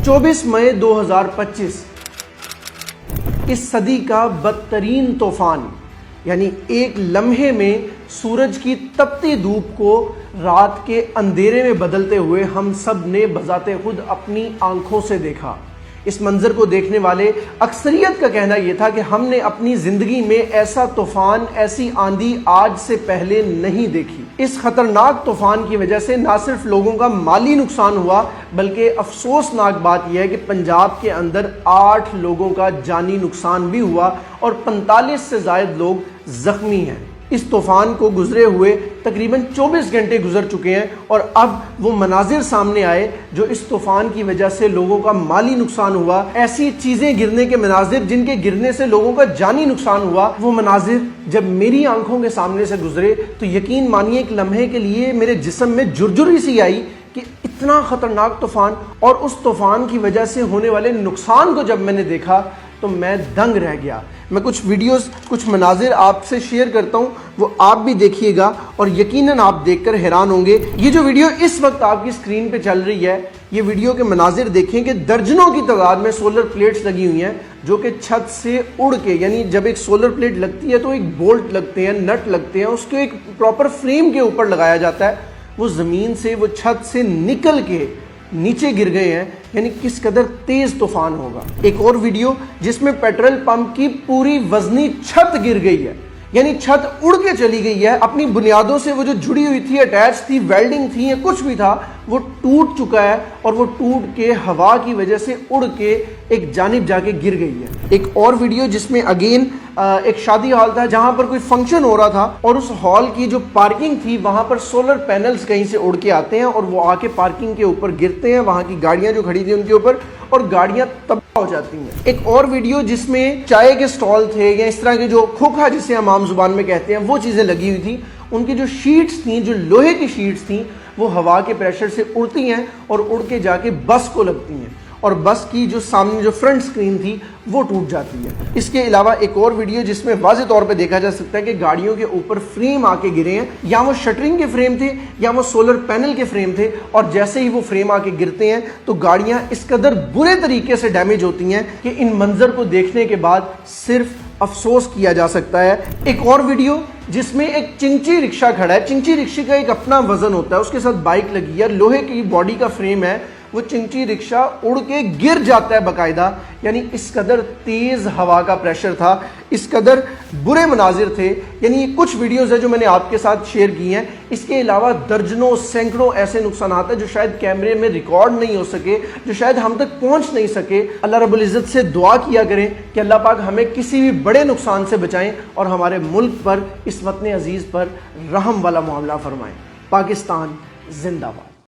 24 मई 2025 इस सदी का बदतरीन तूफान, यानी एक लम्हे में सूरज की तपती धूप को रात के अंधेरे में बदलते हुए हम सब ने बजाते खुद अपनी आंखों से देखा। इस मंजर को देखने वाले अक्सरियत का कहना यह था कि हमने अपनी जिंदगी में ऐसा तूफान, ऐसी आंधी आज से पहले नहीं देखी। इस खतरनाक तूफान की वजह से ना सिर्फ लोगों का माली नुकसान हुआ, बल्कि अफसोसनाक बात यह है कि पंजाब के अंदर 8 लोगों का जानी नुकसान भी हुआ और 45 से ज़ायद लोग जख्मी हैं। इस तूफान को गुजरे हुए तकरीबन 24 घंटे गुजर चुके हैं और अब वो मनाजिर सामने आए जो इस तूफान की वजह से लोगों का माली नुकसान हुआ। ऐसी चीज़ें गिरने के मनाजिर जिनके गिरने से लोगों का जानी नुकसान हुआ, वो मनाजिर जब मेरी आंखों के सामने से गुजरे तो यकीन मानिए एक लम्हे के लिए मेरे जिस्म में झुरझुरी सी आई कि इतना ख़तरनाक तूफान, और उस तूफान की वजह से होने वाले नुकसान को जब मैंने देखा तो मैं दंग रह गया। मैं कुछ वीडियोस, कुछ मनाजिर आपसे शेयर करता हूँ, वो आप भी देखिएगा और यकीनन आप देखकर हैरान होंगे। ये जो वीडियो इस वक्त आपकी स्क्रीन पे चल रही है, ये वीडियो के मनाजिर देखें कि दर्जनों की तादाद में सोलर प्लेट्स लगी हुई हैं जो कि छत से उड़ के, यानी जब एक सोलर प्लेट लगती है तो एक बोल्ट लगते हैं, नट लगते हैं, उसको एक प्रॉपर फ्रेम के ऊपर लगाया जाता है। वो ज़मीन से, वो छत से निकल के नीचे गिर गए हैं, यानी किस कदर तेज तूफान होगा। एक और वीडियो जिसमें पेट्रोल पंप की पूरी वजनी छत गिर गई है, यानी छत उड़ के चली गई है। अपनी बुनियादों से वो जो जुड़ी हुई थी, अटैच थी, वेल्डिंग थी या कुछ भी था, वो टूट चुका है और वो टूट के हवा की वजह से उड़ के एक जानिब जाके गिर गई है। एक और वीडियो जिसमें अगेन एक शादी हॉल था जहां पर कोई फंक्शन हो रहा था और उस हॉल की जो पार्किंग थी वहां पर सोलर पैनल्स कहीं से उड़ के आते हैं और वो आके पार्किंग के ऊपर गिरते हैं, वहां की गाड़ियां जो खड़ी थी उनके ऊपर, और गाड़ियां तबाह हो जाती हैं। एक और वीडियो जिसमें चाय के स्टॉल थे या इस तरह के जो खोखा जिसे हम आम जुबान में कहते हैं, वो चीजें लगी हुई थी। उनकी जो शीट्स थी, जो लोहे की शीट्स थी, वो हवा के प्रेशर से उड़ती हैं और उड़ के जाके बस को लगती हैं और बस की जो सामने जो फ्रंट स्क्रीन थी वो टूट जाती है। इसके अलावा एक और वीडियो जिसमें वाज़ेह तौर पे देखा जा सकता है कि गाड़ियों के ऊपर फ्रेम आके गिरे हैं, या वो शटरिंग के फ्रेम थे या वो सोलर पैनल के फ्रेम थे, और जैसे ही वो फ्रेम आके गिरते हैं तो गाड़ियां इस कदर बुरे तरीके से डैमेज होती हैं कि इन मंजर को देखने के बाद सिर्फ अफसोस किया जा सकता है। एक और वीडियो जिसमें एक चिंची रिक्शा खड़ा है, चिंची रिक्शे का एक अपना वजन होता है, उसके साथ बाइक लगी है, लोहे की बॉडी का फ्रेम है, वो चिंची रिक्शा उड़ के गिर जाता है बाकायदा। यानी इस कदर तेज हवा का प्रेशर था, इस कदर बुरे मनाजिर थे। यानी ये कुछ वीडियोस है जो मैंने आपके साथ शेयर की हैं। इसके अलावा दर्जनों सैकड़ों ऐसे नुकसान हैं जो शायद कैमरे में रिकॉर्ड नहीं हो सके, जो शायद हम तक पहुंच नहीं सके। अल्लाह रब्बुल इज़्ज़त से दुआ किया करें कि अल्लाह पाक हमें किसी भी बड़े नुकसान से बचाएं और हमारे मुल्क पर, इस वतन अजीज़ पर रहम वाला मामला फरमाएं। पाकिस्तान जिंदाबाद।